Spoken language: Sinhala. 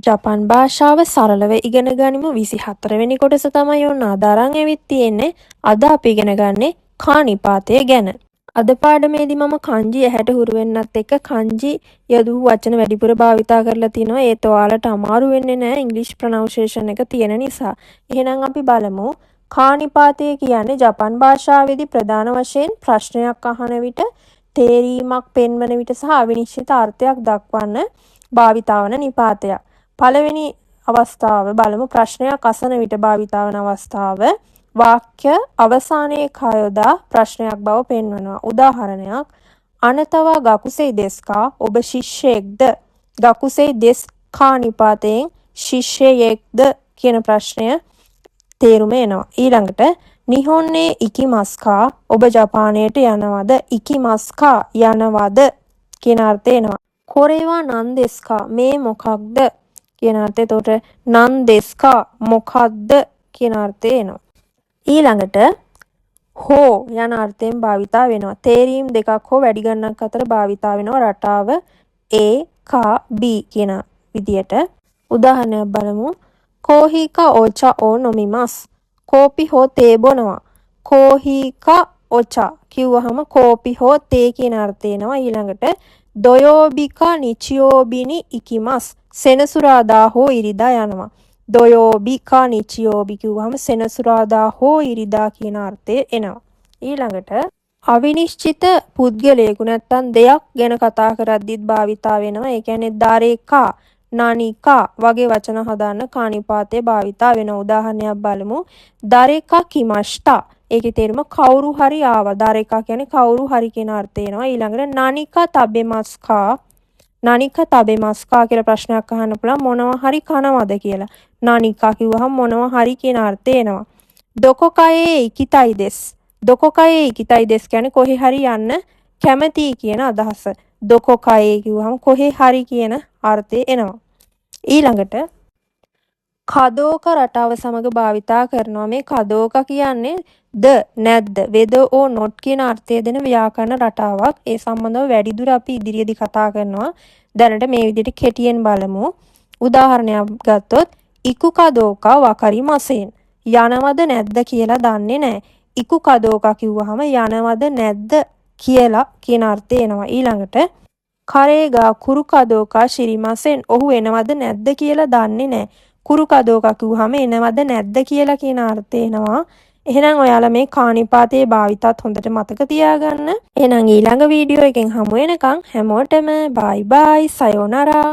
ජපන් භාෂාව සරලව ඉගෙන ගනිමු 24 වෙනි කොටස තමයි ඔන්න අද අරන් ඇවිත් තියෙන්නේ. අද අපි ඉගෙන ගන්නේ කා නිපාතය ගැන. අද පාඩමේදී මම kanji ඇහැට හුරු වෙන්නත් එක්ක kanji යොදපු වචන වැඩිපුර භාවිතා කරලා තිනවා. ඒත් ඔයාලට අමාරු වෙන්නේ නැහැ ඉංග්‍රීසි ප්‍රොනවුන්සියේෂන් එක තියෙන නිසා. එහෙනම් අපි බලමු කා නිපාතය කියන්නේ ජපන් භාෂාවේදී ප්‍රධාන වශයෙන් ප්‍රශ්නයක් අහන විට තේරීමක් පෙන්වන විට සහ අවිනිශ්චිත අර්ථයක් දක්වන්න භාවිතා වන නිපාතයක්. පළවෙනි අවස්ථාව බලමු ප්‍රශ්නයක් අසන විට භාවිතා වන අවස්ථාව වාක්‍ය අවසානයේ කා යොදා ප්‍රශ්නයක් බව පෙන්වනවා. උදාහරණයක් අනතවා ගකුසෙයි දෙස්කා ඔබ ශිෂ්‍යයෙක්ද? ගකුසෙයි දෙස්කා නිපාතයෙන් ශිෂ්‍යයෙක්ද කියන ප්‍රශ්නය තේරුම එනවා. ඊළඟට නිහොන්නේ ඉකිමස්කා ඔබ ජපානයට යනවද? ඉකිමස්කා යනවද කියන අර්ථය එනවා. කොරේවා නන් දෙස්කා මේ මොකක්ද කියන අර්ථය. එතකොට නන් දෙස්කා මොකක්ද කියන අර්ථය එනවා. ඊළඟට හෝ යන අර්ථයෙන් භාවිතා වෙනවා. තේරීම් දෙකක් හෝ වැඩි ගණනක් අතර භාවිතා වෙනවා රටාව A කා B කියන විදියට. උදාහරණයක් බලමු. කෝහිකා ඕචා ඕ නොමිමස්. කෝපි හෝ තේ බොනවා. කෝහිකා ඕචා කිව්වහම කෝපි හෝ තේ කියන අර්ථය එනවා. ඊළඟට දොයෝබිකා නිචියෝබිනි ඉකිමස්. සෙනසුරාදා හෝ ඉරිදා යනවා. දොයෝබිකා නිචියෝබි කිව්වහම සෙනසුරාදා හෝ ඉරිදා කියන අර්ථය එනවා. ඊළඟට අවිනිශ්චිත පුද්ගලයෙකු නැත්තම් දෙයක් ගැන කතා කරද්දිත් භාවිතා වෙනවා. ඒ කියන්නේ දාරේකා නානිකා වගේ වචන හදාන්න කා නිපාතය භාවිතා වෙනවා. උදාහරණයක් බලමු. දාරේකා කිමෂ්ටා. ඒකේ තේරුම කවුරු හරි ආවා. දාරේකා කියන්නේ කවුරු හරි කියන අර්ථය එනවා. ඊළඟට නානිකා තබෙමස්කා. නානිකා තබෙමස්කා කියලා ප්‍රශ්නයක් අහන්න පුළුවන් මොනවා හරි කනවද කියලා. නානිකා කිව්වහම මොනවා හරි කියන අර්ථය එනවා. දොකොකයේ ඉකිතයි දෙස්. දොකොකයේ ඉකිතයි දෙස් කියන්නේ කොහේ හරි යන්න කැමතියි කියන අදහස. දොකොකයේ කිව්වහම කොහේ හරි කියන අර්ථය එනවා. ඊළඟට කදෝක රටාව සමග භාවිතා කරනවා. මේ කදෝක කියන්නේ ද නැද්ද whether or not කියන අර්ථය දෙන ව්‍යාකරණ රටාවක්. ඒ සම්බන්ධව වැඩිදුර අපි ඉදිරියේදී කතා කරනවා. දැනට මේ විදිහට කෙටියෙන් බලමු. උදාහරණයක් ගත්තොත් ඉකු කදෝකා වකරිමසෙන්. යනවද නැද්ද කියලා දන්නේ නැහැ. ඉකු කදෝකා කිව්වහම යනවද නැද්ද කියලා කියන අර්ථය එනවා. ඊළඟට කරේගා කුරු කදෝකා ශිරිමසෙන්. ඔහු එනවද නැද්ද කියලා දන්නේ නැහැ. කුරු කදෝකා කිව්වහම එනවද නැද්ද කියලා කියන අර්ථය එනවා. එහෙනම් ඔයාලා මේ කා නිපාතයේ භාවිතත් හොඳට මතක තියාගන්න. එහෙනම් ඊළඟ වීඩියෝ එකෙන් හමු වෙනකන් හැමෝටම බයි බයි සයෝනාරා.